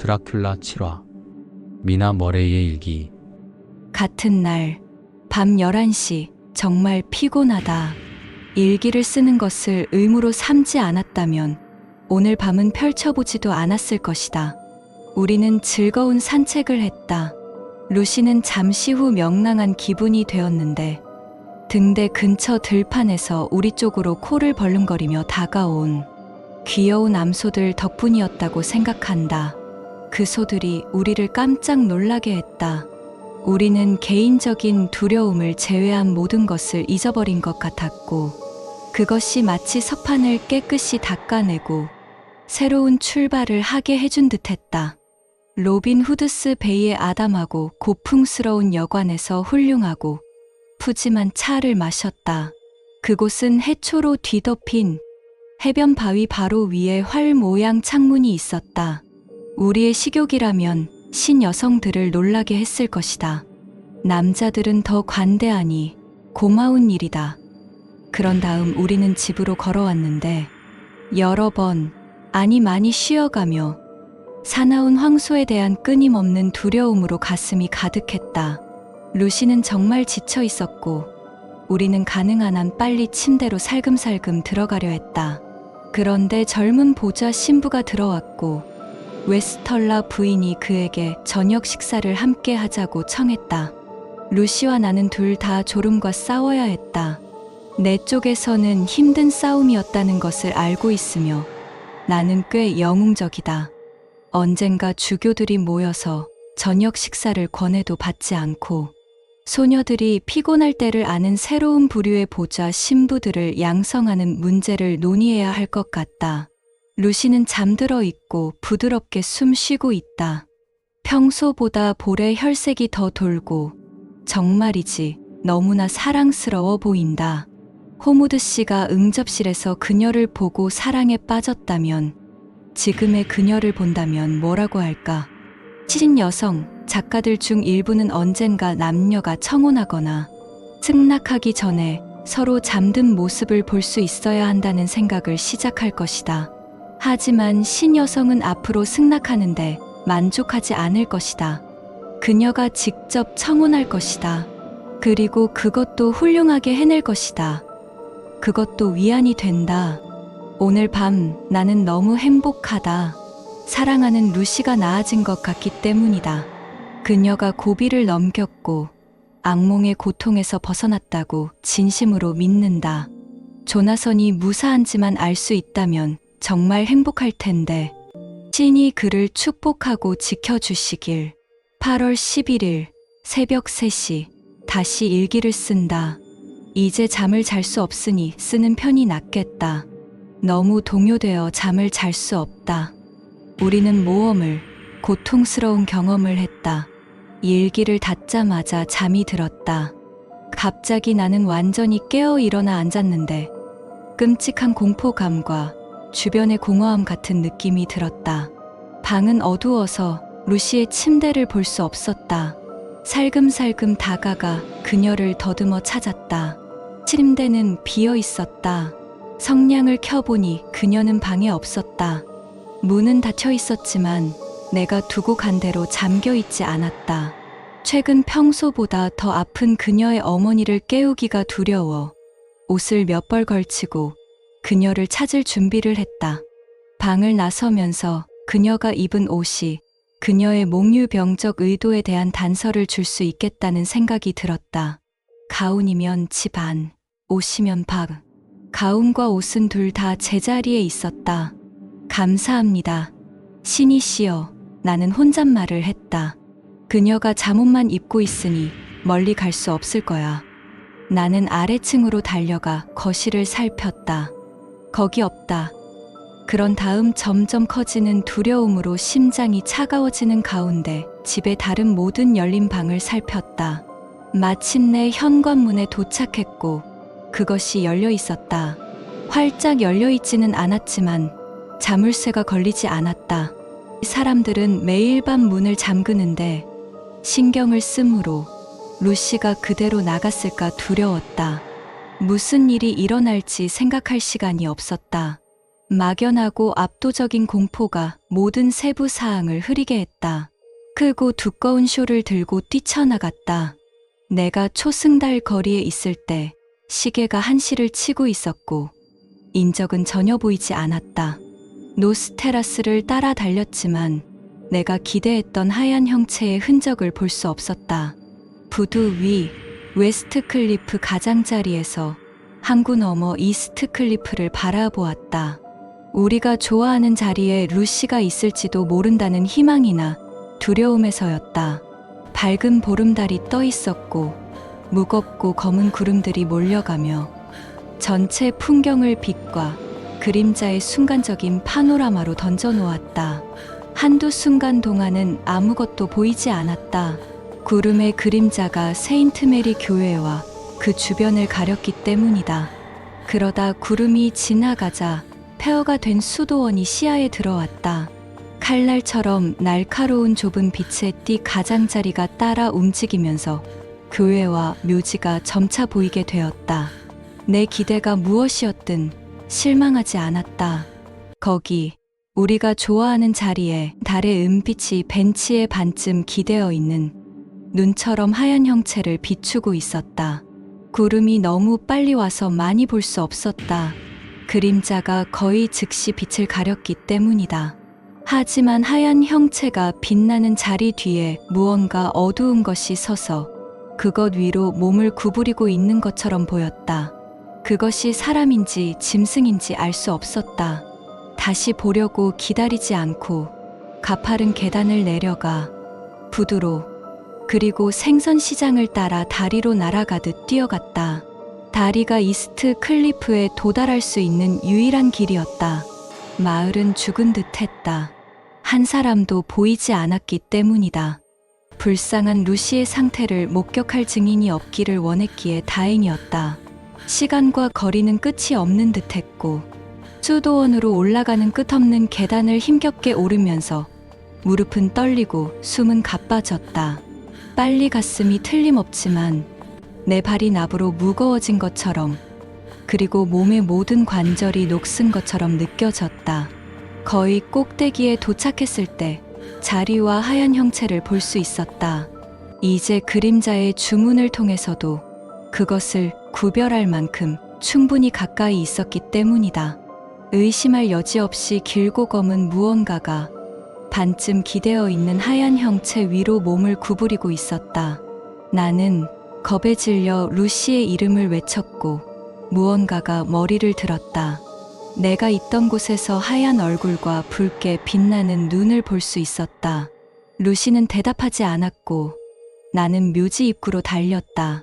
드라큘라 7화 미나 머레이의 일기. 같은 날 밤 11시 정말 피곤하다. 일기를 쓰는 것을 의무로 삼지 않았다면 오늘 밤은 펼쳐보지도 않았을 것이다. 우리는 즐거운 산책을 했다. 루시는 잠시 후 명랑한 기분이 되었는데 등대 근처 들판에서 우리 쪽으로 코를 벌렁거리며 다가온 귀여운 암소들 덕분이었다고 생각한다. 그 소들이 우리를 깜짝 놀라게 했다. 우리는 개인적인 두려움을 제외한 모든 것을 잊어버린 것 같았고, 그것이 마치 석판을 깨끗이 닦아내고 새로운 출발을 하게 해준 듯했다. 로빈 후드스 베이의 아담하고 고풍스러운 여관에서 훌륭하고 푸짐한 차를 마셨다. 그곳은 해초로 뒤덮인 해변 바위 바로 위에 활 모양 창문이 있었다. 우리의 식욕이라면 신여성들을 놀라게 했을 것이다. 남자들은 더 관대하니 고마운 일이다. 그런 다음 우리는 집으로 걸어왔는데 여러 번, 아니 많이 쉬어가며 사나운 황소에 대한 끊임없는 두려움으로 가슴이 가득했다. 루시는 정말 지쳐 있었고 우리는 가능한 한 빨리 침대로 살금살금 들어가려 했다. 그런데 젊은 보좌 신부가 들어왔고 웨스털라 부인이 그에게 저녁 식사를 함께 하자고 청했다. 루시와 나는 둘 다 졸음과 싸워야 했다. 내 쪽에서는 힘든 싸움이었다는 것을 알고 있으며 나는 꽤 영웅적이다. 언젠가 주교들이 모여서 저녁 식사를 권해도 받지 않고 소녀들이 피곤할 때를 아는 새로운 부류의 보좌 신부들을 양성하는 문제를 논의해야 할 것 같다. 루시는 잠들어 있고 부드럽게 숨 쉬고 있다. 평소보다 볼에 혈색이 더 돌고 정말이지 너무나 사랑스러워 보인다. 호무드 씨가 응접실에서 그녀를 보고 사랑에 빠졌다면 지금의 그녀를 본다면 뭐라고 할까? 시인 여성, 작가들 중 일부는 언젠가 남녀가 청혼하거나 승낙하기 전에 서로 잠든 모습을 볼 수 있어야 한다는 생각을 시작할 것이다. 하지만 신여성은 앞으로 승낙하는데 만족하지 않을 것이다. 그녀가 직접 청혼할 것이다. 그리고 그것도 훌륭하게 해낼 것이다. 그것도 위안이 된다. 오늘 밤 나는 너무 행복하다. 사랑하는 루시가 나아진 것 같기 때문이다. 그녀가 고비를 넘겼고 악몽의 고통에서 벗어났다고 진심으로 믿는다. 조나선이 무사한지만 알 수 있다면 정말 행복할 텐데 신이 그를 축복하고 지켜주시길. 8월 11일 새벽 3시 다시 일기를 쓴다. 이제 잠을 잘 수 없으니 쓰는 편이 낫겠다. 너무 동요되어 잠을 잘 수 없다. 우리는 모험을, 고통스러운 경험을 했다. 일기를 닫자마자 잠이 들었다. 갑자기 나는 완전히 깨어 일어나 앉았는데 끔찍한 공포감과 주변의 공허함 같은 느낌이 들었다. 방은 어두워서 루시의 침대를 볼 수 없었다. 살금살금 다가가 그녀를 더듬어 찾았다. 침대는 비어 있었다. 성냥을 켜보니 그녀는 방에 없었다. 문은 닫혀 있었지만 내가 두고 간 대로 잠겨 있지 않았다. 최근 평소보다 더 아픈 그녀의 어머니를 깨우기가 두려워 옷을 몇 벌 걸치고 그녀를 찾을 준비를 했다. 방을 나서면서 그녀가 입은 옷이 그녀의 몽유병적 의도에 대한 단서를 줄 수 있겠다는 생각이 들었다. 가운이면 집 안, 옷이면 밖. 가운과 옷은 둘 다 제자리에 있었다. 감사합니다. 신이시여, 나는 혼잣말을 했다. 그녀가 잠옷만 입고 있으니 멀리 갈 수 없을 거야. 나는 아래층으로 달려가 거실을 살폈다. 거기 없다. 그런 다음 점점 커지는 두려움으로 심장이 차가워지는 가운데 집의 다른 모든 열린 방을 살폈다. 마침내 현관문에 도착했고 그것이 열려 있었다. 활짝 열려 있지는 않았지만 자물쇠가 걸리지 않았다. 사람들은 매일 밤 문을 잠그는데 신경을 쓰므로 루시가 그대로 나갔을까 두려웠다. 무슨 일이 일어날지 생각할 시간이 없었다. 막연하고 압도적인 공포가 모든 세부 사항을 흐리게 했다. 크고 두꺼운 쇼를 들고 뛰쳐나갔다. 내가 초승달 거리에 있을 때 시계가 1시를 치고 있었고 인적은 전혀 보이지 않았다. 노스테라스를 따라 달렸지만 내가 기대했던 하얀 형체의 흔적을 볼 수 없었다. 부두 위 웨스트 클리프 가장자리에서 항구 너머 이스트 클리프를 바라보았다. 우리가 좋아하는 자리에 루시가 있을지도 모른다는 희망이나 두려움에서였다. 밝은 보름달이 떠 있었고 무겁고 검은 구름들이 몰려가며 전체 풍경을 빛과 그림자의 순간적인 파노라마로 던져놓았다. 한두 순간 동안은 아무것도 보이지 않았다. 구름의 그림자가 세인트 메리 교회와 그 주변을 가렸기 때문이다. 그러다 구름이 지나가자 폐허가 된 수도원이 시야에 들어왔다. 칼날처럼 날카로운 좁은 빛의 띠 가장자리가 따라 움직이면서 교회와 묘지가 점차 보이게 되었다. 내 기대가 무엇이었든 실망하지 않았다. 거기 우리가 좋아하는 자리에 달의 은빛이 벤치에 반쯤 기대어 있는 눈처럼 하얀 형체를 비추고 있었다. 구름이 너무 빨리 와서 많이 볼 수 없었다. 그림자가 거의 즉시 빛을 가렸기 때문이다. 하지만 하얀 형체가 빛나는 자리 뒤에 무언가 어두운 것이 서서 그것 위로 몸을 구부리고 있는 것처럼 보였다. 그것이 사람인지 짐승인지 알 수 없었다. 다시 보려고 기다리지 않고 가파른 계단을 내려가 부두로 그리고 생선시장을 따라 다리로 날아가듯 뛰어갔다. 다리가 이스트 클리프에 도달할 수 있는 유일한 길이었다. 마을은 죽은 듯 했다. 한 사람도 보이지 않았기 때문이다. 불쌍한 루시의 상태를 목격할 증인이 없기를 원했기에 다행이었다. 시간과 거리는 끝이 없는 듯 했고 수도원으로 올라가는 끝없는 계단을 힘겹게 오르면서 무릎은 떨리고 숨은 가빠졌다. 빨리 갔음이 틀림없지만 내 발이 나부로 무거워진 것처럼 그리고 몸의 모든 관절이 녹슨 것처럼 느껴졌다. 거의 꼭대기에 도착했을 때 자리와 하얀 형체를 볼 수 있었다. 이제 그림자의 주문을 통해서도 그것을 구별할 만큼 충분히 가까이 있었기 때문이다. 의심할 여지 없이 길고 검은 무언가가 반쯤 기대어 있는 하얀 형체 위로 몸을 구부리고 있었다. 나는 겁에 질려 루시의 이름을 외쳤고 무언가가 머리를 들었다. 내가 있던 곳에서 하얀 얼굴과 붉게 빛나는 눈을 볼 수 있었다. 루시는 대답하지 않았고 나는 묘지 입구로 달렸다.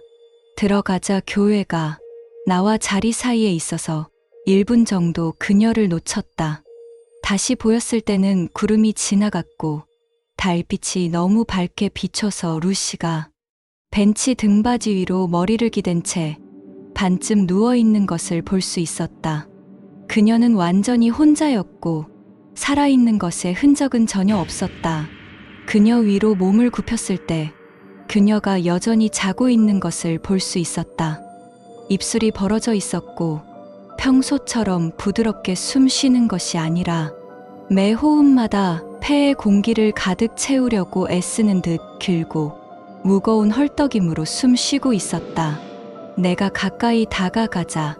들어가자 교회가 나와 자리 사이에 있어서 1분 정도 그녀를 놓쳤다. 다시 보였을 때는 구름이 지나갔고 달빛이 너무 밝게 비춰서 루시가 벤치 등받이 위로 머리를 기댄 채 반쯤 누워있는 것을 볼 수 있었다. 그녀는 완전히 혼자였고 살아있는 것에 흔적은 전혀 없었다. 그녀 위로 몸을 굽혔을 때 그녀가 여전히 자고 있는 것을 볼 수 있었다. 입술이 벌어져 있었고 평소처럼 부드럽게 숨 쉬는 것이 아니라 매 호흡마다 폐의 공기를 가득 채우려고 애쓰는 듯 길고 무거운 헐떡임으로 숨 쉬고 있었다. 내가 가까이 다가가자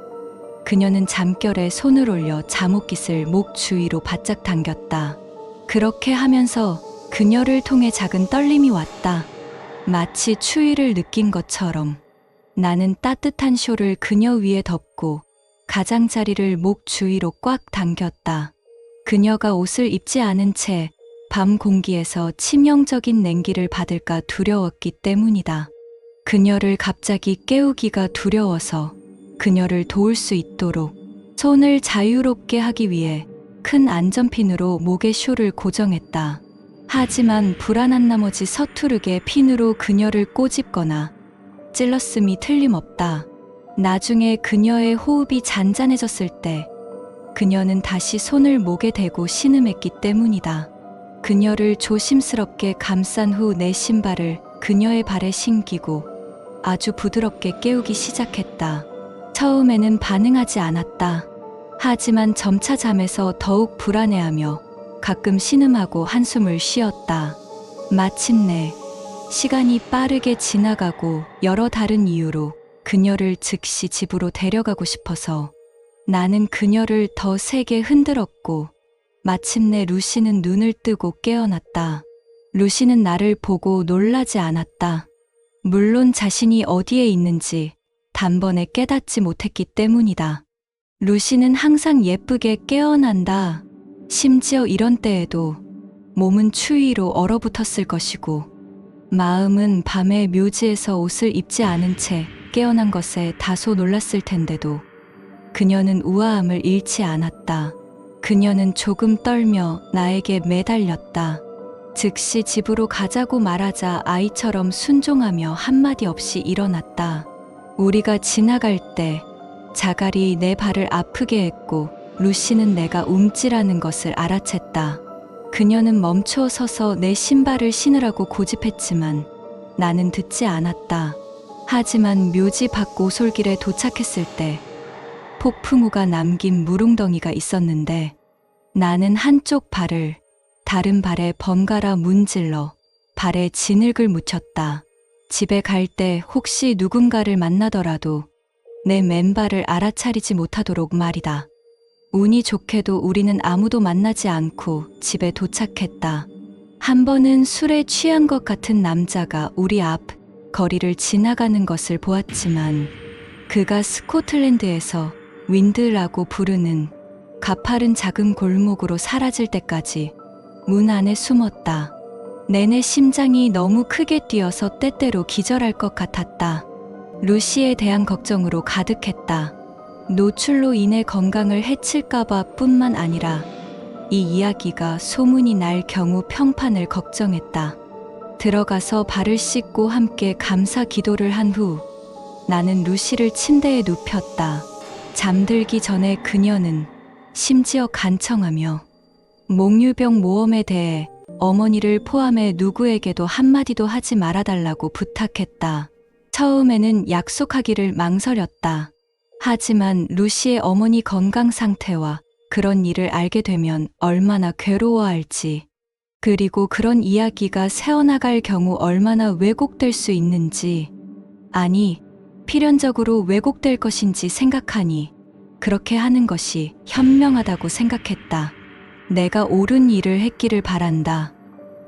그녀는 잠결에 손을 올려 잠옷깃을 목 주위로 바짝 당겼다. 그렇게 하면서 그녀를 통해 작은 떨림이 왔다. 마치 추위를 느낀 것처럼 나는 따뜻한 쇼를 그녀 위에 덮고 가장자리를 목 주위로 꽉 당겼다. 그녀가 옷을 입지 않은 채 밤 공기에서 치명적인 냉기를 받을까 두려웠기 때문이다. 그녀를 갑자기 깨우기가 두려워서 그녀를 도울 수 있도록 손을 자유롭게 하기 위해 큰 안전핀으로 목에 쇼를 고정했다. 하지만 불안한 나머지 서투르게 핀으로 그녀를 꼬집거나 찔렀음이 틀림없다. 나중에 그녀의 호흡이 잔잔해졌을 때 그녀는 다시 손을 목에 대고 신음했기 때문이다. 그녀를 조심스럽게 감싼 후 내 신발을 그녀의 발에 신기고 아주 부드럽게 깨우기 시작했다. 처음에는 반응하지 않았다. 하지만 점차 잠에서 더욱 불안해하며 가끔 신음하고 한숨을 쉬었다. 마침내 시간이 빠르게 지나가고 여러 다른 이유로 그녀를 즉시 집으로 데려가고 싶어서 나는 그녀를 더 세게 흔들었고 마침내 루시는 눈을 뜨고 깨어났다. 루시는 나를 보고 놀라지 않았다. 물론 자신이 어디에 있는지 단번에 깨닫지 못했기 때문이다. 루시는 항상 예쁘게 깨어난다. 심지어 이런 때에도 몸은 추위로 얼어붙었을 것이고 마음은 밤에 묘지에서 옷을 입지 않은 채 깨어난 것에 다소 놀랐을 텐데도 그녀는 우아함을 잃지 않았다. 그녀는 조금 떨며 나에게 매달렸다. 즉시 집으로 가자고 말하자 아이처럼 순종하며 한마디 없이 일어났다. 우리가 지나갈 때 자갈이 내 발을 아프게 했고 루시는 내가 움찔하는 것을 알아챘다. 그녀는 멈춰 서서 내 신발을 신으라고 고집했지만 나는 듣지 않았다. 하지만 묘지 밖 오솔길에 도착했을 때 폭풍우가 남긴 물웅덩이가 있었는데 나는 한쪽 발을 다른 발에 번갈아 문질러 발에 진흙을 묻혔다. 집에 갈 때 혹시 누군가를 만나더라도 내 맨발을 알아차리지 못하도록 말이다. 운이 좋게도 우리는 아무도 만나지 않고 집에 도착했다. 한 번은 술에 취한 것 같은 남자가 우리 앞 거리를 지나가는 것을 보았지만 그가 스코틀랜드에서 윈드라고 부르는 가파른 작은 골목으로 사라질 때까지 문 안에 숨었다. 내내 심장이 너무 크게 뛰어서 때때로 기절할 것 같았다. 루시에 대한 걱정으로 가득했다. 노출로 인해 건강을 해칠까봐 뿐만 아니라 이 이야기가 소문이 날 경우 평판을 걱정했다. 들어가서 발을 씻고 함께 감사 기도를 한 후 나는 루시를 침대에 눕혔다. 잠들기 전에 그녀는 심지어 간청하며 몽유병 모험에 대해 어머니를 포함해 누구에게도 한마디도 하지 말아달라고 부탁했다. 처음에는 약속하기를 망설였다. 하지만 루시의 어머니 건강 상태와 그런 일을 알게 되면 얼마나 괴로워할지, 그리고 그런 이야기가 새어나갈 경우 얼마나 왜곡될 수 있는지, 아니, 필연적으로 왜곡될 것인지 생각하니 그렇게 하는 것이 현명하다고 생각했다. 내가 옳은 일을 했기를 바란다.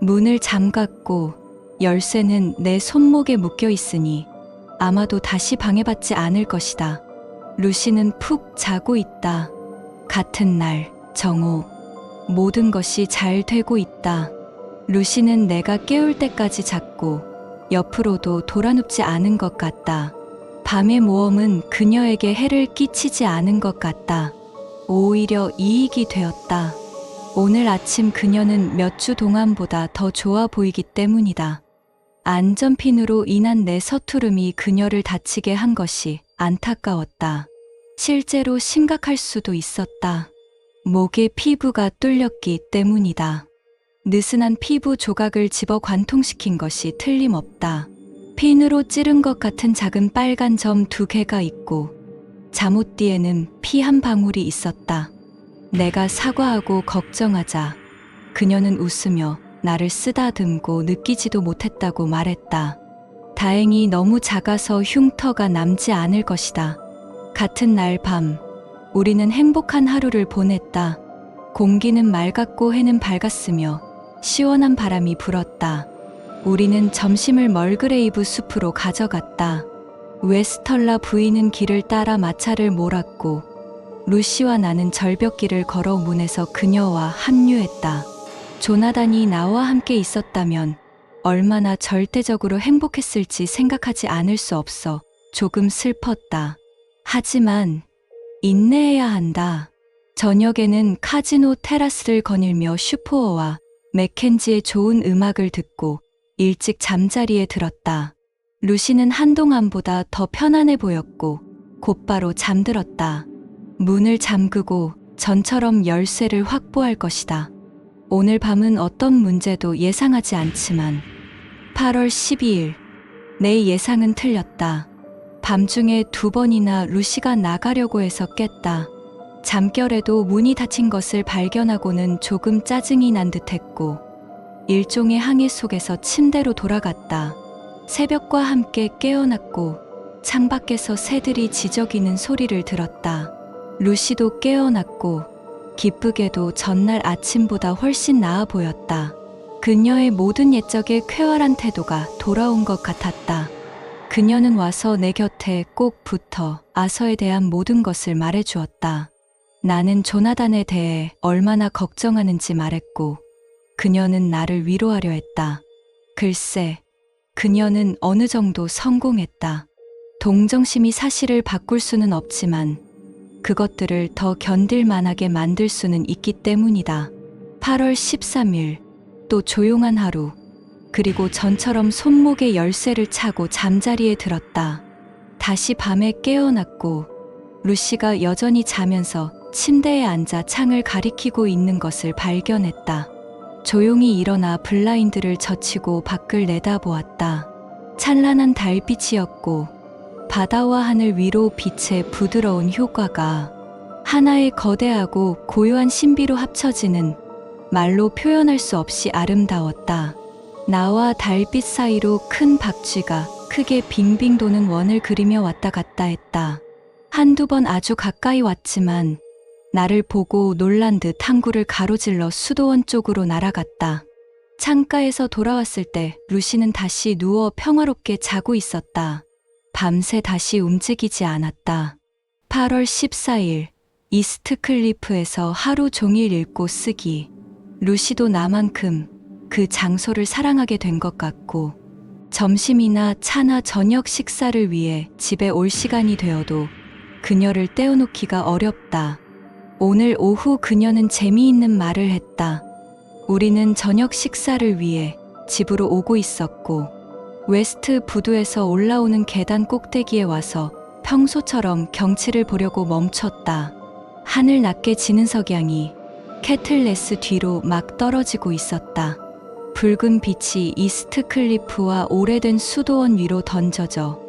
문을 잠갔고 열쇠는 내 손목에 묶여 있으니 아마도 다시 방해받지 않을 것이다. 루시는 푹 자고 있다. 같은 날, 정오. 모든 것이 잘 되고 있다. 루시는 내가 깨울 때까지 잤고 옆으로도 돌아눕지 않은 것 같다. 밤의 모험은 그녀에게 해를 끼치지 않은 것 같다. 오히려 이익이 되었다. 오늘 아침 그녀는 몇 주 동안보다 더 좋아 보이기 때문이다. 안전핀으로 인한 내 서투름이 그녀를 다치게 한 것이 안타까웠다. 실제로 심각할 수도 있었다. 목에 피부가 뚫렸기 때문이다. 느슨한 피부 조각을 집어 관통시킨 것이 틀림없다. 핀으로 찌른 것 같은 작은 빨간 점 2개가 있고 잠옷뒤에는 피 한 방울이 있었다. 내가 사과하고 걱정하자 그녀는 웃으며 나를 쓰다듬고 느끼지도 못했다고 말했다. 다행히 너무 작아서 흉터가 남지 않을 것이다. 같은 날 밤, 우리는 행복한 하루를 보냈다. 공기는 맑았고 해는 밝았으며 시원한 바람이 불었다. 우리는 점심을 멀그레이브 숲으로 가져갔다. 웨스털라 부인은 길을 따라 마차를 몰았고 루시와 나는 절벽길을 걸어 문에서 그녀와 합류했다. 조나단이 나와 함께 있었다면 얼마나 절대적으로 행복했을지 생각하지 않을 수 없어 조금 슬펐다. 하지만 인내해야 한다. 저녁에는 카지노 테라스를 거닐며 슈퍼어와 맥켄지의 좋은 음악을 듣고 일찍 잠자리에 들었다. 루시는 한동안보다 더 편안해 보였고 곧바로 잠들었다. 문을 잠그고 전처럼 열쇠를 확보할 것이다. 오늘 밤은 어떤 문제도 예상하지 않지만 8월 12일, 내 예상은 틀렸다. 밤중에 2번이나 루시가 나가려고 해서 깼다. 잠결에도 문이 닫힌 것을 발견하고는 조금 짜증이 난 듯했고 일종의 항해 속에서 침대로 돌아갔다. 새벽과 함께 깨어났고 창밖에서 새들이 지저귀는 소리를 들었다. 루시도 깨어났고 기쁘게도 전날 아침보다 훨씬 나아 보였다. 그녀의 모든 옛적의 쾌활한 태도가 돌아온 것 같았다. 그녀는 와서 내 곁에 꼭 붙어 아서에 대한 모든 것을 말해주었다. 나는 조나단에 대해 얼마나 걱정하는지 말했고 그녀는 나를 위로하려 했다. 글쎄, 그녀는 어느 정도 성공했다. 동정심이 사실을 바꿀 수는 없지만 그것들을 더 견딜만하게 만들 수는 있기 때문이다. 8월 13일, 또 조용한 하루. 그리고 전처럼 손목에 열쇠를 차고 잠자리에 들었다. 다시 밤에 깨어났고 루시가 여전히 자면서 침대에 앉아 창을 가리키고 있는 것을 발견했다. 조용히 일어나 블라인드를 젖히고 밖을 내다보았다. 찬란한 달빛이었고 바다와 하늘 위로 빛의 부드러운 효과가 하나의 거대하고 고요한 신비로 합쳐지는 말로 표현할 수 없이 아름다웠다. 나와 달빛 사이로 큰 박쥐가 크게 빙빙 도는 원을 그리며 왔다 갔다 했다. 한두 번 아주 가까이 왔지만 나를 보고 놀란 듯 항구를 가로질러 수도원 쪽으로 날아갔다. 창가에서 돌아왔을 때 루시는 다시 누워 평화롭게 자고 있었다. 밤새 다시 움직이지 않았다. 8월 14일, 이스트 클리프에서 하루 종일 읽고 쓰기. 루시도 나만큼 그 장소를 사랑하게 된 것 같고 점심이나 차나 저녁 식사를 위해 집에 올 시간이 되어도 그녀를 떼어놓기가 어렵다. 오늘 오후 그녀는 재미있는 말을 했다. 우리는 저녁 식사를 위해 집으로 오고 있었고 웨스트 부두에서 올라오는 계단 꼭대기에 와서 평소처럼 경치를 보려고 멈췄다. 하늘 낮게 지는 석양이 캐틀레스 뒤로 막 떨어지고 있었다. 붉은 빛이 이스트 클리프와 오래된 수도원 위로 던져져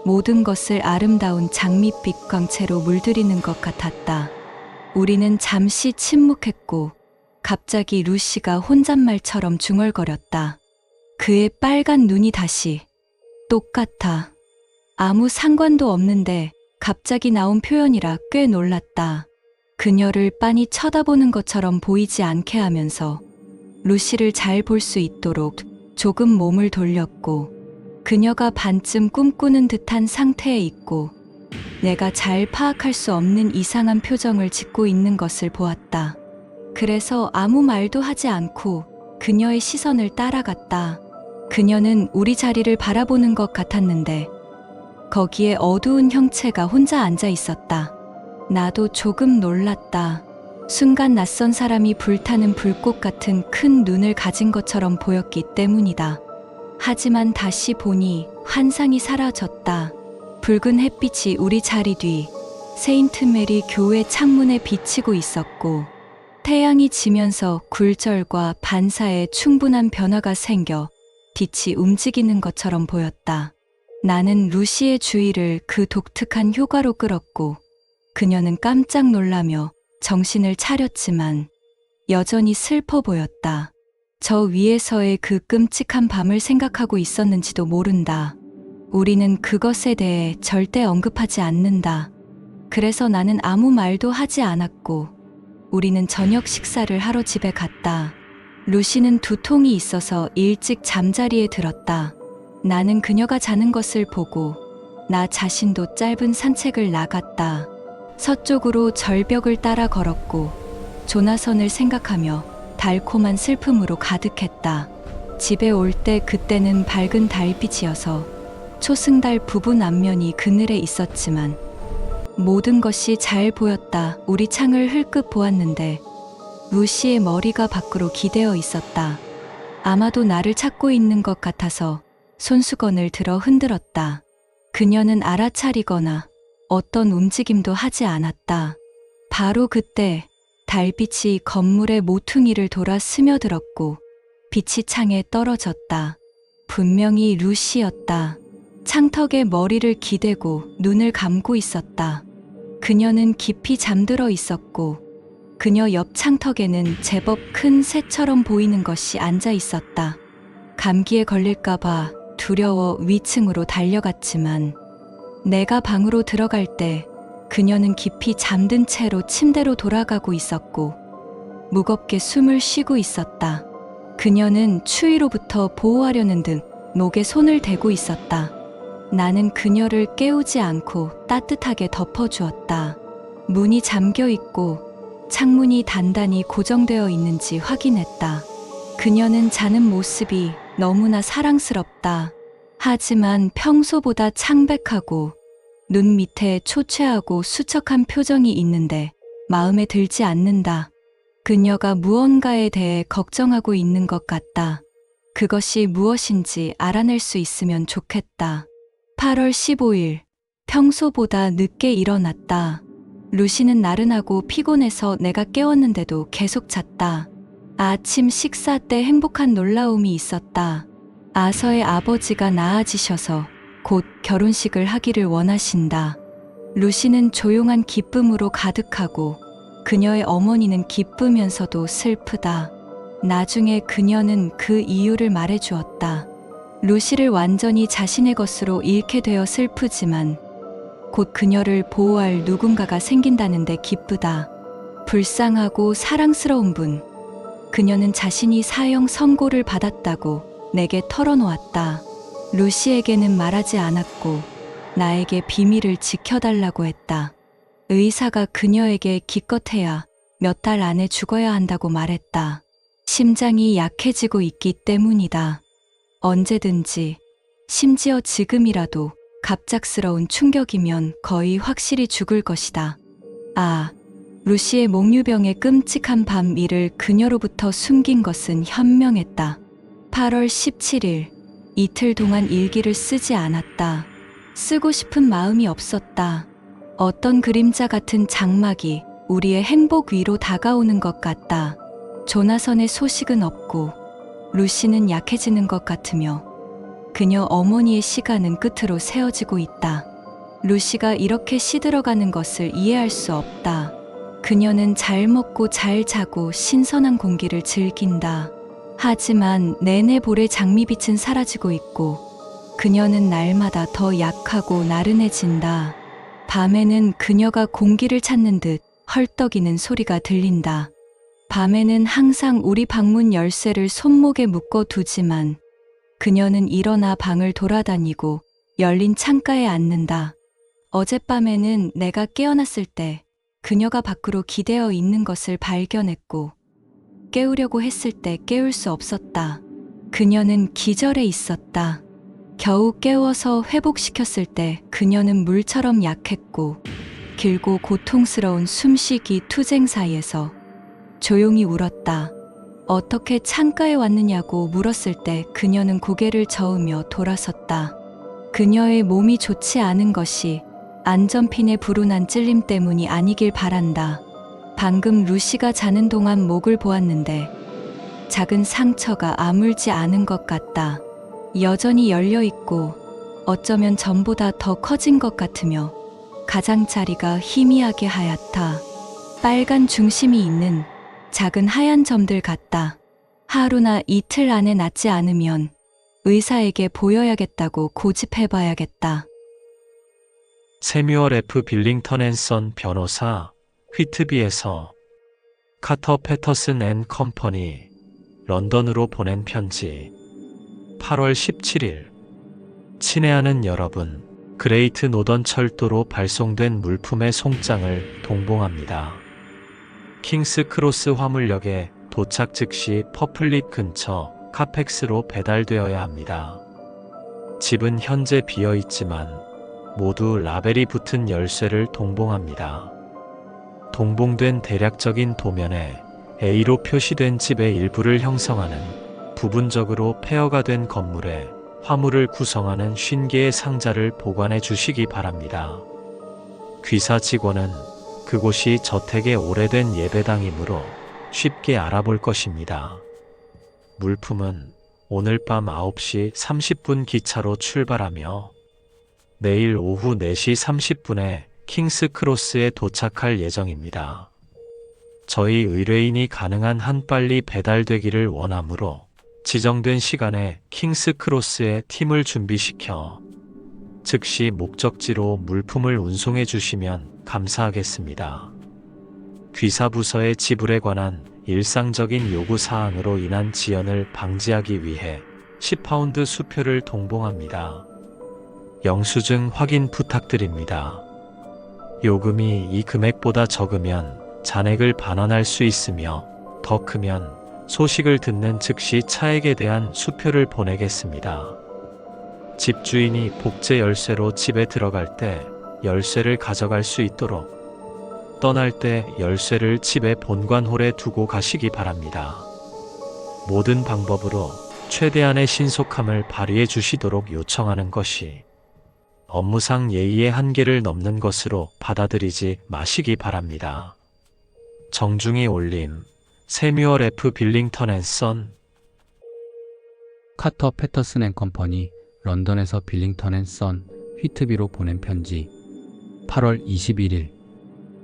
모든 것을 아름다운 장밋빛 광채로 물들이는 것 같았다. 우리는 잠시 침묵했고 갑자기 루시가 혼잣말처럼 중얼거렸다. 그의 빨간 눈이 다시 똑같아. 아무 상관도 없는데 갑자기 나온 표현이라 꽤 놀랐다. 그녀를 빤히 쳐다보는 것처럼 보이지 않게 하면서 루시를 잘 볼 수 있도록 조금 몸을 돌렸고 그녀가 반쯤 꿈꾸는 듯한 상태에 있고 내가 잘 파악할 수 없는 이상한 표정을 짓고 있는 것을 보았다. 그래서 아무 말도 하지 않고 그녀의 시선을 따라갔다. 그녀는 우리 자리를 바라보는 것 같았는데 거기에 어두운 형체가 혼자 앉아 있었다. 나도 조금 놀랐다. 순간 낯선 사람이 불타는 불꽃 같은 큰 눈을 가진 것처럼 보였기 때문이다. 하지만 다시 보니 환상이 사라졌다. 붉은 햇빛이 우리 자리 뒤 세인트 메리 교회 창문에 비치고 있었고 태양이 지면서 굴절과 반사에 충분한 변화가 생겨 빛이 움직이는 것처럼 보였다. 나는 루시의 주의를 그 독특한 효과로 끌었고 그녀는 깜짝 놀라며 정신을 차렸지만 여전히 슬퍼 보였다. 저 위에서의 그 끔찍한 밤을 생각하고 있었는지도 모른다. 우리는 그것에 대해 절대 언급하지 않는다. 그래서 나는 아무 말도 하지 않았고 우리는 저녁 식사를 하러 집에 갔다. 루시는 두통이 있어서 일찍 잠자리에 들었다. 나는 그녀가 자는 것을 보고 나 자신도 짧은 산책을 나갔다. 서쪽으로 절벽을 따라 걸었고 조나선을 생각하며 달콤한 슬픔으로 가득했다. 집에 올 때 그때는 밝은 달빛이어서 초승달 부분 앞면이 그늘에 있었지만 모든 것이 잘 보였다. 우리 창을 흘끗 보았는데 루시의 머리가 밖으로 기대어 있었다. 아마도 나를 찾고 있는 것 같아서 손수건을 들어 흔들었다. 그녀는 알아차리거나 어떤 움직임도 하지 않았다. 바로 그때 달빛이 건물의 모퉁이를 돌아 스며들었고 빛이 창에 떨어졌다. 분명히 루시였다. 창턱에 머리를 기대고 눈을 감고 있었다. 그녀는 깊이 잠들어 있었고 그녀 옆 창턱에는 제법 큰 새처럼 보이는 것이 앉아 있었다. 감기에 걸릴까봐 두려워 위층으로 달려갔지만 내가 방으로 들어갈 때 그녀는 깊이 잠든 채로 침대로 돌아가고 있었고 무겁게 숨을 쉬고 있었다. 그녀는 추위로부터 보호하려는 듯 목에 손을 대고 있었다. 나는 그녀를 깨우지 않고 따뜻하게 덮어주었다. 문이 잠겨 있고 창문이 단단히 고정되어 있는지 확인했다. 그녀는 자는 모습이 너무나 사랑스럽다. 하지만 평소보다 창백하고 눈 밑에 초췌하고 수척한 표정이 있는데 마음에 들지 않는다. 그녀가 무언가에 대해 걱정하고 있는 것 같다. 그것이 무엇인지 알아낼 수 있으면 좋겠다. 8월 15일, 평소보다 늦게 일어났다. 루시는 나른하고 피곤해서 내가 깨웠는데도 계속 잤다. 아침 식사 때 행복한 놀라움이 있었다. 아서의 아버지가 나아지셔서 곧 결혼식을 하기를 원하신다. 루시는 조용한 기쁨으로 가득하고 그녀의 어머니는 기쁘면서도 슬프다. 나중에 그녀는 그 이유를 말해주었다. 루시를 완전히 자신의 것으로 잃게 되어 슬프지만 곧 그녀를 보호할 누군가가 생긴다는데 기쁘다. 불쌍하고 사랑스러운 분. 그녀는 자신이 사형 선고를 받았다고 내게 털어놓았다. 루시에게는 말하지 않았고 나에게 비밀을 지켜달라고 했다. 의사가 그녀에게 기껏해야 몇 달 안에 죽어야 한다고 말했다. 심장이 약해지고 있기 때문이다. 언제든지, 심지어 지금이라도 갑작스러운 충격이면 거의 확실히 죽을 것이다. 아, 루시의 몽유병의 끔찍한 밤일을 그녀로부터 숨긴 것은 현명했다. 8월 17일, 이틀 동안 일기를 쓰지 않았다. 쓰고 싶은 마음이 없었다. 어떤 그림자 같은 장막이 우리의 행복 위로 다가오는 것 같다. 조나선의 소식은 없고 루시는 약해지는 것 같으며 그녀 어머니의 시간은 끝으로 세어지고 있다. 루시가 이렇게 시들어가는 것을 이해할 수 없다. 그녀는 잘 먹고 잘 자고 신선한 공기를 즐긴다. 하지만 내내 볼의 장미빛은 사라지고 있고 그녀는 날마다 더 약하고 나른해진다. 밤에는 그녀가 공기를 찾는 듯 헐떡이는 소리가 들린다. 밤에는 항상 우리 방문 열쇠를 손목에 묶어 두지만 그녀는 일어나 방을 돌아다니고 열린 창가에 앉는다. 어젯밤에는 내가 깨어났을 때 그녀가 밖으로 기대어 있는 것을 발견했고 깨우려고 했을 때 깨울 수 없었다. 그녀는 기절해 있었다. 겨우 깨워서 회복시켰을 때 그녀는 물처럼 약했고 길고 고통스러운 숨쉬기 투쟁 사이에서 조용히 울었다. 어떻게 창가에 왔느냐고 물었을 때 그녀는 고개를 저으며 돌아섰다. 그녀의 몸이 좋지 않은 것이 안전핀의 불운한 찔림 때문이 아니길 바란다. 방금 루시가 자는 동안 목을 보았는데 작은 상처가 아물지 않은 것 같다. 여전히 열려 있고 어쩌면 전보다 더 커진 것 같으며 가장자리가 희미하게 하얗다. 빨간 중심이 있는 작은 하얀 점들 같다. 하루나 이틀 안에 낫지 않으면 의사에게 보여야겠다고 고집해봐야겠다. 세뮤얼 F. 빌링턴 앤 선 변호사, 휘트비에서 카터 패터슨 앤 컴퍼니, 런던으로 보낸 편지. 8월 17일. 친애하는 여러분, 그레이트 노던 철도로 발송된 물품의 송장을 동봉합니다. 킹스 크로스 화물역에 도착 즉시 퍼플립 근처 카펙스로 배달되어야 합니다. 집은 현재 비어 있지만 모두 라벨이 붙은 열쇠를 동봉합니다. 동봉된 대략적인 도면에 A로 표시된 집의 일부를 형성하는 부분적으로 폐허가 된 건물에 화물을 구성하는 50개의 상자를 보관해 주시기 바랍니다. 귀사 직원은 그곳이 저택의 오래된 예배당이므로 쉽게 알아볼 것입니다. 물품은 오늘 밤 9시 30분 기차로 출발하며 내일 오후 4시 30분에 킹스크로스에 도착할 예정입니다. 저희 의뢰인이 가능한 한 빨리 배달되기를 원하므로 지정된 시간에 킹스크로스에 팀을 준비시켜 즉시 목적지로 물품을 운송해 주시면 감사하겠습니다. 귀사부서의 지불에 관한 일상적인 요구사항으로 인한 지연을 방지하기 위해 10파운드 수표를 동봉합니다. 영수증 확인 부탁드립니다. 요금이 이 금액보다 적으면 잔액을 반환할 수 있으며 더 크면 소식을 듣는 즉시 차액에 대한 수표를 보내겠습니다. 집주인이 복제 열쇠로 집에 들어갈 때 열쇠를 가져갈 수 있도록 떠날 때 열쇠를 집의 본관홀에 두고 가시기 바랍니다. 모든 방법으로 최대한의 신속함을 발휘해 주시도록 요청하는 것이 업무상 예의의 한계를 넘는 것으로 받아들이지 마시기 바랍니다. 정중히 올림 세뮤얼 F 빌링턴 앤 선. 카터 패터슨 앤 컴퍼니 런던에서 빌링턴 앤 선 휘트비로 보낸 편지 8월 21일.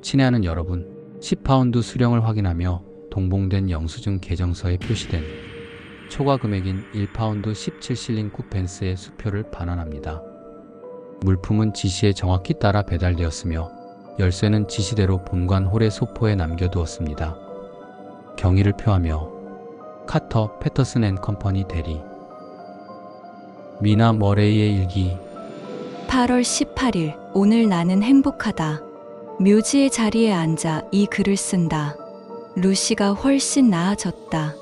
친애하는 여러분, 10파운드 수령을 확인하며 동봉된 영수증 계정서에 표시된 초과 금액인 1파운드 17실링 9펜스의 수표를 반환합니다. 물품은 지시에 정확히 따라 배달되었으며 열쇠는 지시대로 본관 홀의 소포에 남겨두었습니다. 경의를 표하며 카터 패터슨 앤 컴퍼니 대리. 미나 머레이의 일기. 8월 18일. 오늘 나는 행복하다. 묘지의 자리에 앉아 이 글을 쓴다. 루시가 훨씬 나아졌다.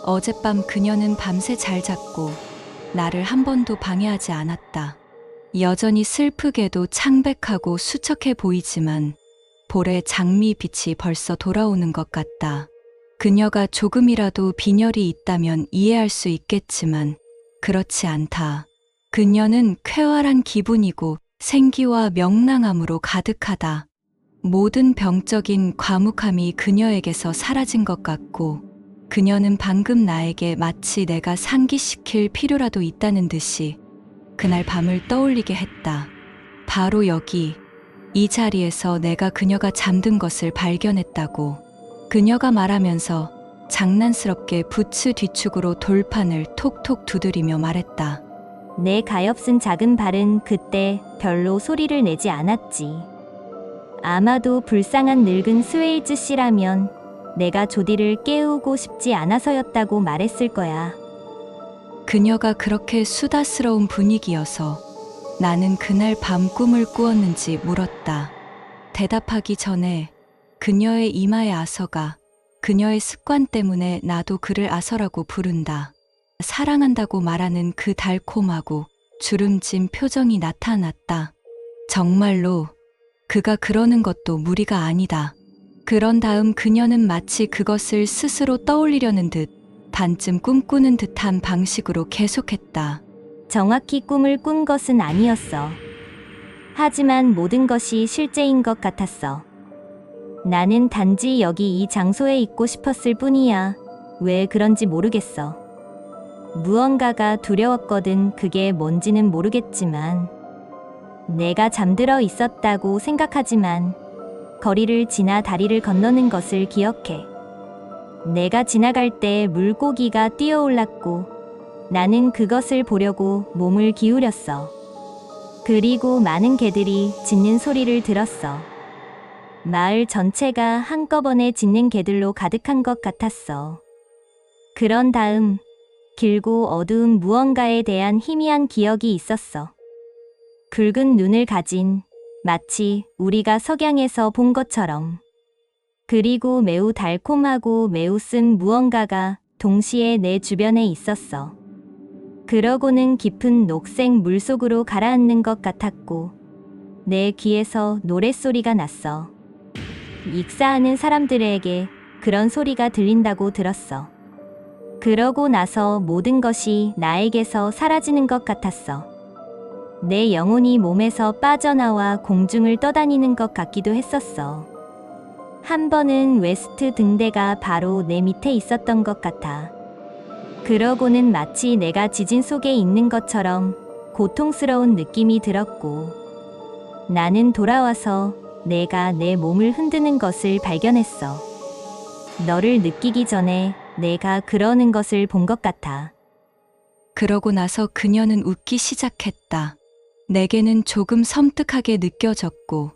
어젯밤 그녀는 밤새 잘 잤고 나를 한 번도 방해하지 않았다. 여전히 슬프게도 창백하고 수척해 보이지만 볼의 장미빛이 벌써 돌아오는 것 같다. 그녀가 조금이라도 빈혈이 있다면 이해할 수 있겠지만 그렇지 않다. 그녀는 쾌활한 기분이고 생기와 명랑함으로 가득하다. 모든 병적인 과묵함이 그녀에게서 사라진 것 같고 그녀는 방금 나에게 마치 내가 상기시킬 필요라도 있다는 듯이 그날 밤을 떠올리게 했다. 바로 여기, 이 자리에서 내가 그녀가 잠든 것을 발견했다고. 그녀가 말하면서 장난스럽게 부츠 뒤축으로 돌판을 톡톡 두드리며 말했다. 내 가엾은 작은 발은 그때 별로 소리를 내지 않았지. 아마도 불쌍한 늙은 스웨일즈 씨라면 내가 조디를 깨우고 싶지 않아서였다고 말했을 거야. 그녀가 그렇게 수다스러운 분위기여서 나는 그날 밤 꿈을 꾸었는지 물었다. 대답하기 전에 그녀의 이마의 아서가 그녀의 습관 때문에 나도 그를 아서라고 부른다. 사랑한다고 말하는 그 달콤하고 주름진 표정이 나타났다. 정말로 그가 그러는 것도 무리가 아니다. 그런 다음 그녀는 마치 그것을 스스로 떠올리려는 듯 반쯤 꿈꾸는 듯한 방식으로 계속했다. 정확히 꿈을 꾼 것은 아니었어. 하지만 모든 것이 실제인 것 같았어. 나는 단지 여기 이 장소에 있고 싶었을 뿐이야. 왜 그런지 모르겠어. 무언가가 두려웠거든. 그게 뭔지는 모르겠지만 내가 잠들어 있었다고 생각하지만 거리를 지나 다리를 건너는 것을 기억해. 내가 지나갈 때 물고기가 뛰어올랐고 나는 그것을 보려고 몸을 기울였어. 그리고 많은 개들이 짖는 소리를 들었어. 마을 전체가 한꺼번에 짖는 개들로 가득한 것 같았어. 그런 다음 길고 어두운 무언가에 대한 희미한 기억이 있었어. 붉은 눈을 가진 마치 우리가 석양에서 본 것처럼. 그리고 매우 달콤하고 매우 쓴 무언가가 동시에 내 주변에 있었어. 그러고는 깊은 녹색 물속으로 가라앉는 것 같았고 내 귀에서 노랫소리가 났어. 익사하는 사람들에게 그런 소리가 들린다고 들었어. 그러고 나서 모든 것이 나에게서 사라지는 것 같았어. 내 영혼이 몸에서 빠져나와 공중을 떠다니는 것 같기도 했었어. 한 번은 웨스트 등대가 바로 내 밑에 있었던 것 같아. 그러고는 마치 내가 지진 속에 있는 것처럼 고통스러운 느낌이 들었고 나는 돌아와서 내가 내 몸을 흔드는 것을 발견했어. 너를 느끼기 전에 내가 그러는 것을 본 것 같아. 그러고 나서 그녀는 웃기 시작했다. 내게는 조금 섬뜩하게 느껴졌고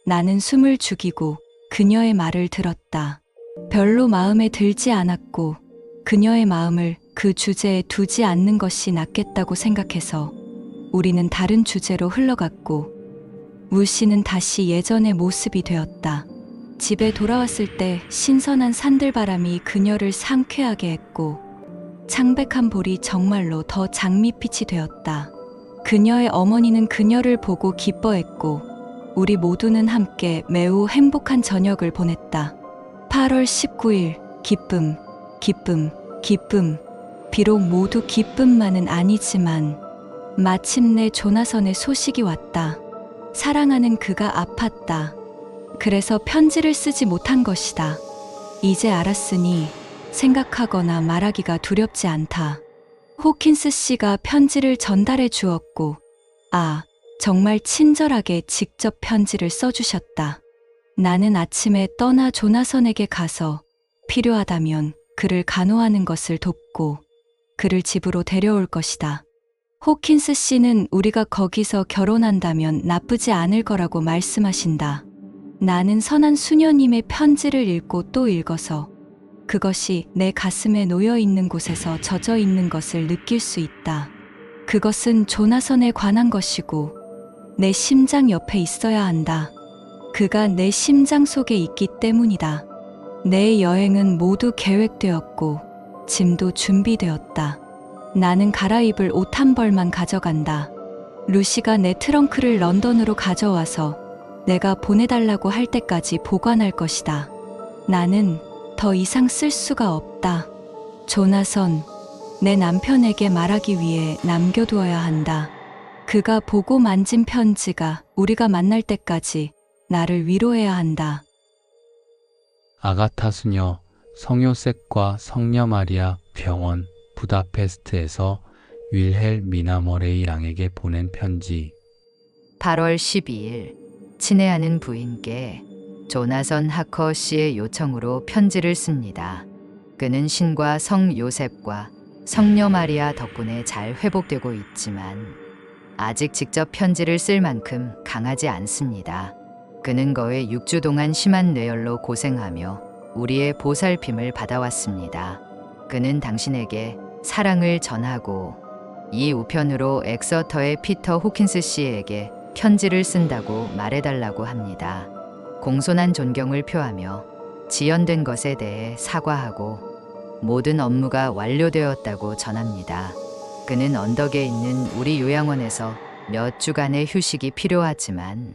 나는 숨을 죽이고 그녀의 말을 들었다. 별로 마음에 들지 않았고 그녀의 마음을 그 주제에 두지 않는 것이 낫겠다고 생각해서 우리는 다른 주제로 흘러갔고 우 씨는 다시 예전의 모습이 되었다. 집에 돌아왔을 때 신선한 산들바람이 그녀를 상쾌하게 했고 창백한 볼이 정말로 더 장밋빛이 되었다. 그녀의 어머니는 그녀를 보고 기뻐했고 우리 모두는 함께 매우 행복한 저녁을 보냈다. 8월 19일 기쁨, 기쁨, 기쁨. 비록 모두 기쁨만은 아니지만 마침내 조나선의 소식이 왔다. 사랑하는 그가 아팠다. 그래서 편지를 쓰지 못한 것이다. 이제 알았으니 생각하거나 말하기가 두렵지 않다. 호킨스 씨가 편지를 전달해 주었고, 정말 친절하게 직접 편지를 써주셨다. 나는 아침에 떠나 조나선에게 가서 필요하다면 그를 간호하는 것을 돕고 그를 집으로 데려올 것이다. 호킨스 씨는 우리가 거기서 결혼한다면 나쁘지 않을 거라고 말씀하신다. 나는 선한 수녀님의 편지를 읽고 또 읽어서 그것이 내 가슴에 놓여 있는 곳에서 젖어 있는 것을 느낄 수 있다. 그것은 조나선에 관한 것이고 내 심장 옆에 있어야 한다. 그가 내 심장 속에 있기 때문이다. 내 여행은 모두 계획되었고 짐도 준비되었다. 나는 갈아입을 옷 한 벌만 가져간다. 루시가 내 트렁크를 런던으로 가져와서 내가 보내달라고 할 때까지 보관할 것이다. 나는 더 이상 쓸 수가 없다. 조나선, 내 남편에게 말하기 위해 남겨두어야 한다. 그가 보고 만진 편지가 우리가 만날 때까지 나를 위로해야 한다. 아가타 수녀 성요셉과 성녀 마리아 병원 부다페스트에서 윌헬미나 머레이 랑에게 보낸 편지. 8월 12일 친애하는 부인께 조나선 하커 씨의 요청으로 편지를 씁니다. 그는 신과 성 요셉과 성녀 마리아 덕분에 잘 회복되고 있지만 아직 직접 편지를 쓸 만큼 강하지 않습니다. 그는 거의 6주 동안 심한 뇌열로 고생하며 우리의 보살핌을 받아왔습니다. 그는 당신에게 사랑을 전하고 이 우편으로 엑서터의 피터 호킨스 씨에게 편지를 쓴다고 말해달라고 합니다. 공손한 존경을 표하며 지연된 것에 대해 사과하고 모든 업무가 완료되었다고 전합니다. 그는 언덕에 있는 우리 요양원에서 몇 주간의 휴식이 필요하지만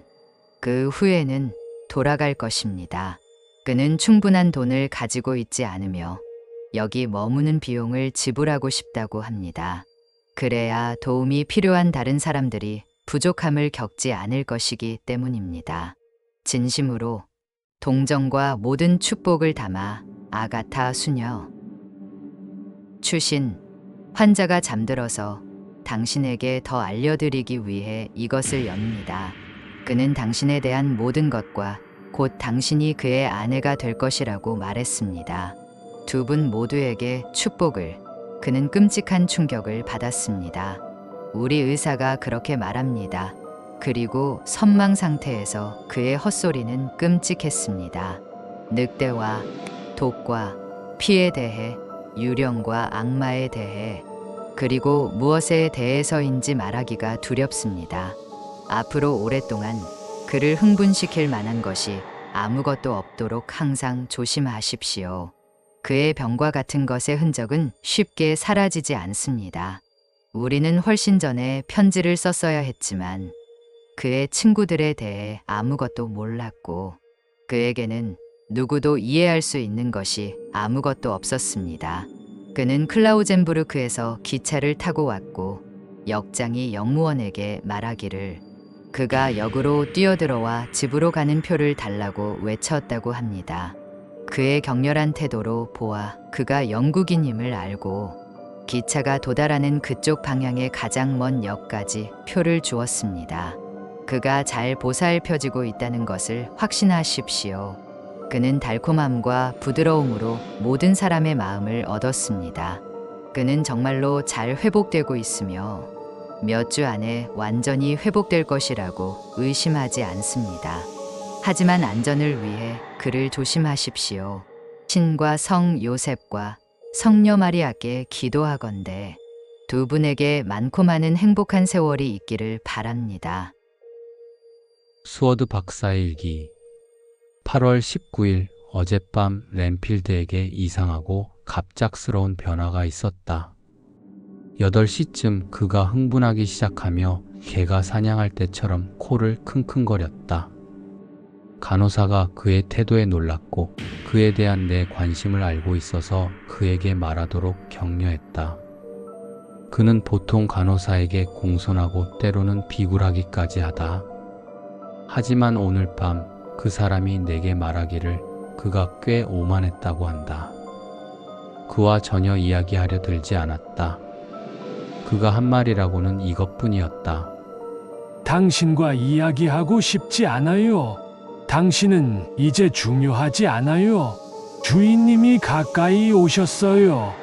그 후에는 돌아갈 것입니다. 그는 충분한 돈을 가지고 있지 않으며 여기 머무는 비용을 지불하고 싶다고 합니다. 그래야 도움이 필요한 다른 사람들이 부족함을 겪지 않을 것이기 때문입니다. 진심으로 동정과 모든 축복을 담아 아가타 수녀. 추신, 환자가 잠들어서 당신에게 더 알려드리기 위해 이것을 엽니다. 그는 당신에 대한 모든 것과 곧 당신이 그의 아내가 될 것이라고 말했습니다. 두 분 모두에게 축복을. 그는 끔찍한 충격을 받았습니다. 우리 의사가 그렇게 말합니다. 그리고 선망 상태에서 그의 헛소리는 끔찍했습니다. 늑대와 독과 피에 대해, 유령과 악마에 대해, 그리고 무엇에 대해서인지 말하기가 두렵습니다. 앞으로 오랫동안 그를 흥분시킬 만한 것이 아무것도 없도록 항상 조심하십시오. 그의 병과 같은 것의 흔적은 쉽게 사라지지 않습니다. 우리는 훨씬 전에 편지를 썼어야 했지만 그의 친구들에 대해 아무것도 몰랐고 그에게는 누구도 이해할 수 있는 것이 아무것도 없었습니다. 그는 클라우젠부르크에서 기차를 타고 왔고 역장이 영무원에게 말하기를 그가 역으로 뛰어들어와 집으로 가는 표를 달라고 외쳤다고 합니다. 그의 격렬한 태도로 보아 그가 영국인임을 알고 기차가 도달하는 그쪽 방향의 가장 먼 역까지 표를 주었습니다. 그가 잘 보살펴지고 있다는 것을 확신하십시오. 그는 달콤함과 부드러움으로 모든 사람의 마음을 얻었습니다. 그는 정말로 잘 회복되고 있으며 몇 주 안에 완전히 회복될 것이라고 의심하지 않습니다. 하지만 안전을 위해 그를 조심하십시오. 신과 성 요셉과 성녀 마리아께 기도하건대 두 분에게 많고 많은 행복한 세월이 있기를 바랍니다. 수워드 박사의 일기 8월 19일 어젯밤 랜필드에게 이상하고 갑작스러운 변화가 있었다. 8시쯤 그가 흥분하기 시작하며 개가 사냥할 때처럼 코를 킁킁거렸다. 간호사가 그의 태도에 놀랐고 그에 대한 내 관심을 알고 있어서 그에게 말하도록 격려했다. 그는 보통 간호사에게 공손하고 때로는 비굴하기까지 하다. 하지만 오늘 밤 그 사람이 내게 말하기를 그가 꽤 오만했다고 한다. 그와 전혀 이야기하려 들지 않았다. 그가 한 말이라고는 이것뿐이었다. 당신과 이야기하고 싶지 않아요. 당신은 이제 중요하지 않아요. 주인님이 가까이 오셨어요.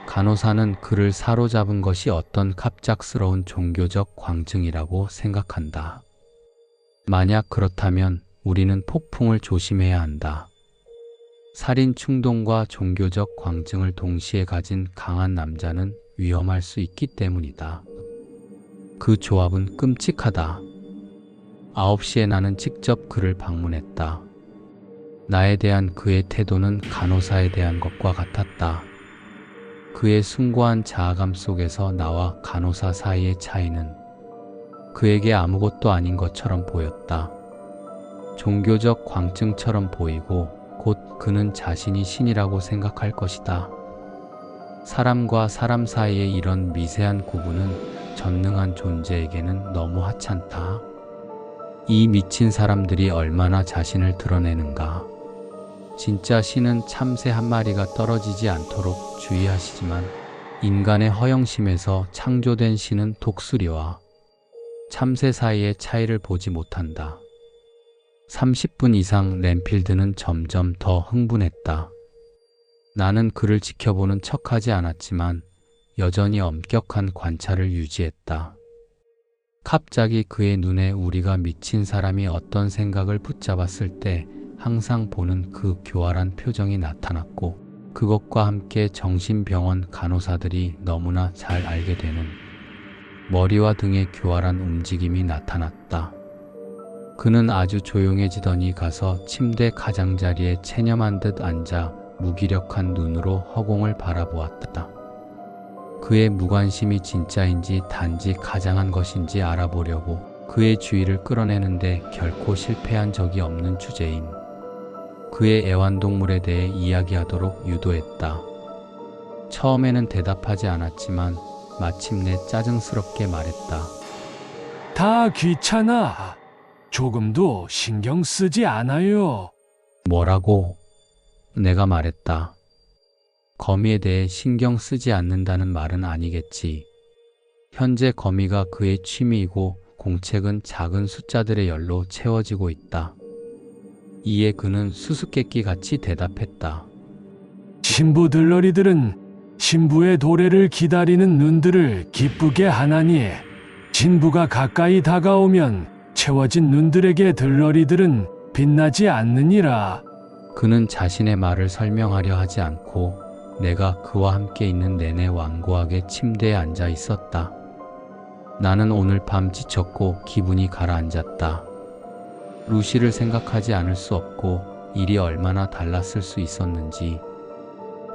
간호사는 그를 사로잡은 것이 어떤 갑작스러운 종교적 광증이라고 생각한다. 만약 그렇다면 우리는 폭풍을 조심해야 한다. 살인 충동과 종교적 광증을 동시에 가진 강한 남자는 위험할 수 있기 때문이다. 그 조합은 끔찍하다. 9시에 나는 직접 그를 방문했다. 나에 대한 그의 태도는 간호사에 대한 것과 같았다. 그의 숭고한 자아감 속에서 나와 간호사 사이의 차이는 그에게 아무것도 아닌 것처럼 보였다. 종교적 광증처럼 보이고 곧 그는 자신이 신이라고 생각할 것이다. 사람과 사람 사이의 이런 미세한 구분은 전능한 존재에게는 너무 하찮다. 이 미친 사람들이 얼마나 자신을 드러내는가. 진짜 신은 참새 한 마리가 떨어지지 않도록 주의하시지만 인간의 허영심에서 창조된 신은 독수리와 참새 사이의 차이를 보지 못한다. 30분 이상 랜필드는 점점 더 흥분했다. 나는 그를 지켜보는 척하지 않았지만 여전히 엄격한 관찰을 유지했다. 갑자기 그의 눈에 우리가 미친 사람이 어떤 생각을 붙잡았을 때 항상 보는 그 교활한 표정이 나타났고 그것과 함께 정신병원 간호사들이 너무나 잘 알게 되는 머리와 등의 교활한 움직임이 나타났다. 그는 아주 조용해지더니 가서 침대 가장자리에 체념한 듯 앉아 무기력한 눈으로 허공을 바라보았다. 그의 무관심이 진짜인지 단지 가장한 것인지 알아보려고 그의 주의를 끌어내는데 결코 실패한 적이 없는 주제인 그의 애완동물에 대해 이야기하도록 유도했다. 처음에는 대답하지 않았지만 마침내 짜증스럽게 말했다. 다 귀찮아. 조금도 신경 쓰지 않아요. 뭐라고? 내가 말했다. 거미에 대해 신경 쓰지 않는다는 말은 아니겠지. 현재 거미가 그의 취미이고 공책은 작은 숫자들의 열로 채워지고 있다. 이에 그는 수수께끼 같이 대답했다. 신부 들러리들은 신부의 도래를 기다리는 눈들을 기쁘게 하나니 신부가 가까이 다가오면 채워진 눈들에게 들러리들은 빛나지 않느니라. 그는 자신의 말을 설명하려 하지 않고 내가 그와 함께 있는 내내 완고하게 침대에 앉아 있었다. 나는 오늘 밤 지쳤고 기분이 가라앉았다. 루시를 생각하지 않을 수 없고 일이 얼마나 달랐을 수 있었는지,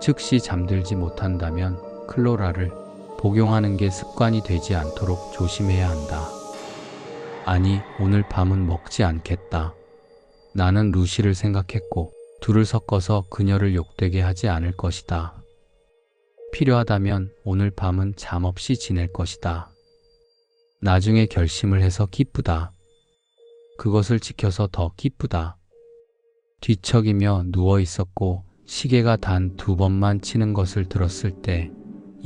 즉시 잠들지 못한다면 클로라를 복용하는 게 습관이 되지 않도록 조심해야 한다. 아니, 오늘 밤은 먹지 않겠다. 나는 루시를 생각했고 둘을 섞어서 그녀를 욕되게 하지 않을 것이다. 필요하다면 오늘 밤은 잠 없이 지낼 것이다. 나중에 결심을 해서 기쁘다. 그것을 지켜서 더 기쁘다. 뒤척이며 누워 있었고 시계가 단 2번만 치는 것을 들었을 때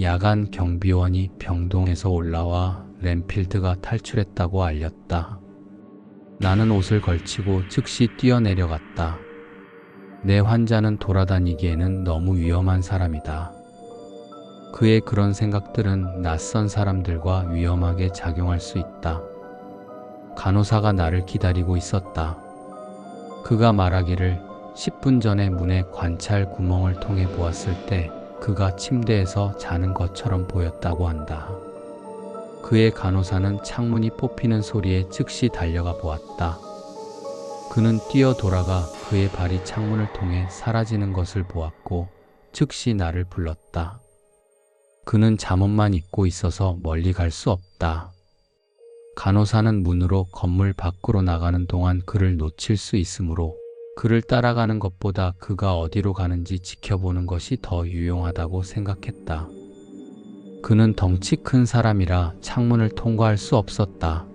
야간 경비원이 병동에서 올라와 랜필드가 탈출했다고 알렸다. 나는 옷을 걸치고 즉시 뛰어내려갔다. 내 환자는 돌아다니기에는 너무 위험한 사람이다. 그의 그런 생각들은 낯선 사람들과 위험하게 작용할 수 있다. 간호사가 나를 기다리고 있었다. 그가 말하기를 10분 전에 문에 관찰 구멍을 통해 보았을 때 그가 침대에서 자는 것처럼 보였다고 한다. 그의 간호사는 창문이 뽑히는 소리에 즉시 달려가 보았다. 그는 뛰어 돌아가 그의 발이 창문을 통해 사라지는 것을 보았고 즉시 나를 불렀다. 그는 잠옷만 입고 있어서 멀리 갈 수 없다. 간호사는 문으로 건물 밖으로 나가는 동안 그를 놓칠 수 있으므로 그를 따라가는 것보다 그가 어디로 가는지 지켜보는 것이 더 유용하다고 생각했다. 그는 덩치 큰 사람이라 창문을 통과할 수 없었다.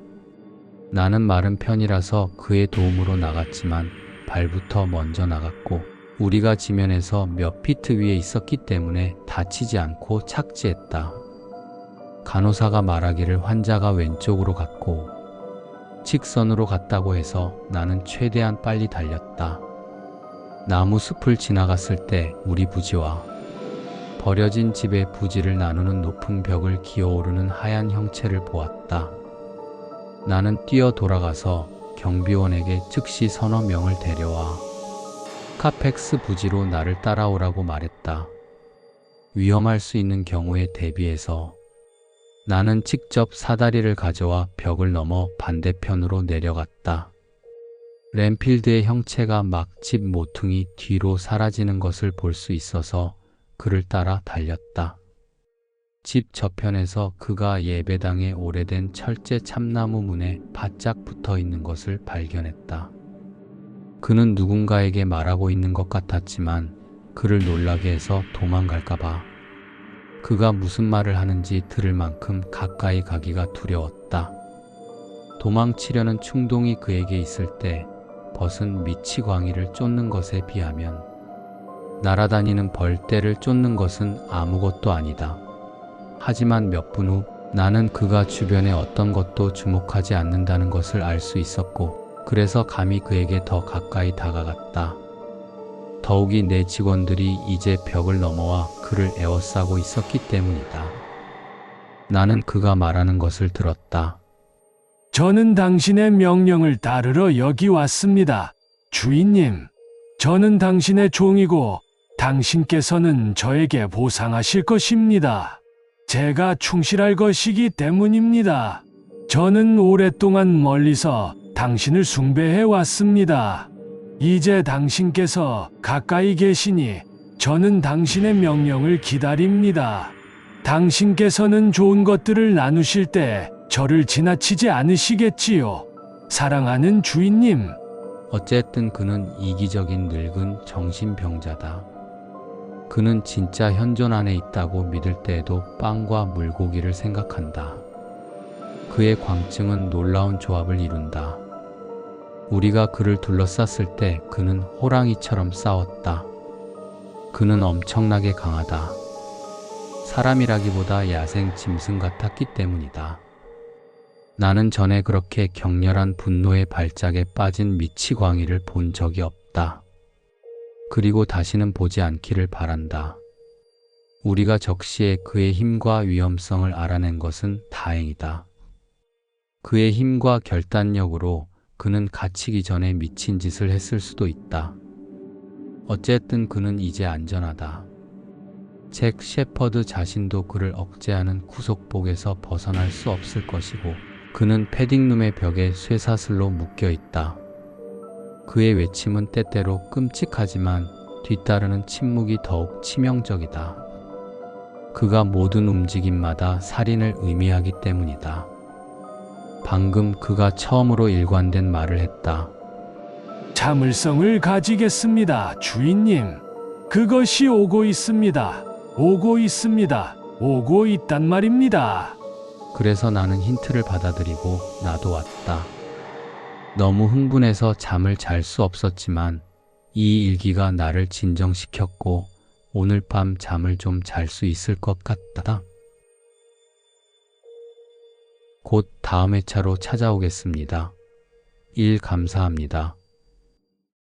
나는 마른 편이라서 그의 도움으로 나갔지만 발부터 먼저 나갔고 우리가 지면에서 몇 피트 위에 있었기 때문에 다치지 않고 착지했다. 간호사가 말하기를 환자가 왼쪽으로 갔고 직선으로 갔다고 해서 나는 최대한 빨리 달렸다. 나무 숲을 지나갔을 때 우리 부지와 버려진 집의 부지를 나누는 높은 벽을 기어오르는 하얀 형체를 보았다. 나는 뛰어 돌아가서 경비원에게 즉시 서너 명을 데려와 카펙스 부지로 나를 따라오라고 말했다. 위험할 수 있는 경우에 대비해서 나는 직접 사다리를 가져와 벽을 넘어 반대편으로 내려갔다. 램필드의 형체가 막 집 모퉁이 뒤로 사라지는 것을 볼 수 있어서 그를 따라 달렸다. 집 저편에서 그가 예배당의 오래된 철제 참나무 문에 바짝 붙어 있는 것을 발견했다. 그는 누군가에게 말하고 있는 것 같았지만 그를 놀라게 해서 도망갈까봐 그가 무슨 말을 하는지 들을 만큼 가까이 가기가 두려웠다. 도망치려는 충동이 그에게 있을 때 벗은 미치광이를 쫓는 것에 비하면 날아다니는 벌떼를 쫓는 것은 아무것도 아니다. 하지만 몇 분 후 나는 그가 주변에 어떤 것도 주목하지 않는다는 것을 알 수 있었고 그래서 감히 그에게 더 가까이 다가갔다. 더욱이 내 직원들이 이제 벽을 넘어와 그를 에워싸고 있었기 때문이다. 나는 그가 말하는 것을 들었다. 저는 당신의 명령을 따르러 여기 왔습니다. 주인님, 저는 당신의 종이고 당신께서는 저에게 보상하실 것입니다. 제가 충실할 것이기 때문입니다. 저는 오랫동안 멀리서 당신을 숭배해 왔습니다. 이제 당신께서 가까이 계시니 저는 당신의 명령을 기다립니다. 당신께서는 좋은 것들을 나누실 때 저를 지나치지 않으시겠지요. 사랑하는 주인님. 어쨌든 그는 이기적인 늙은 정신병자다. 그는 진짜 현존 안에 있다고 믿을 때에도 빵과 물고기를 생각한다. 그의 광증은 놀라운 조합을 이룬다. 우리가 그를 둘러쌌을 때 그는 호랑이처럼 싸웠다. 그는 엄청나게 강하다. 사람이라기보다 야생 짐승 같았기 때문이다. 나는 전에 그렇게 격렬한 분노의 발작에 빠진 미치광이를 본 적이 없다. 그리고 다시는 보지 않기를 바란다. 우리가 적시에 그의 힘과 위험성을 알아낸 것은 다행이다. 그의 힘과 결단력으로 그는 갇히기 전에 미친 짓을 했을 수도 있다. 어쨌든 그는 이제 안전하다. 잭 셰퍼드 자신도 그를 억제하는 구속복에서 벗어날 수 없을 것이고 그는 패딩룸의 벽에 쇠사슬로 묶여 있다. 그의 외침은 때때로 끔찍하지만 뒤따르는 침묵이 더욱 치명적이다. 그가 모든 움직임마다 살인을 의미하기 때문이다. 방금 그가 처음으로 일관된 말을 했다. 참을성을 가지겠습니다, 주인님. 그것이 오고 있습니다. 오고 있습니다. 오고 있단 말입니다. 그래서 나는 힌트를 받아들이고 나도 왔다. 너무 흥분해서 잠을 잘 수 없었지만 이 일기가 나를 진정시켰고 오늘 밤 잠을 좀 잘 수 있을 것 같다. 곧 다음 회차로 찾아오겠습니다. 일 감사합니다.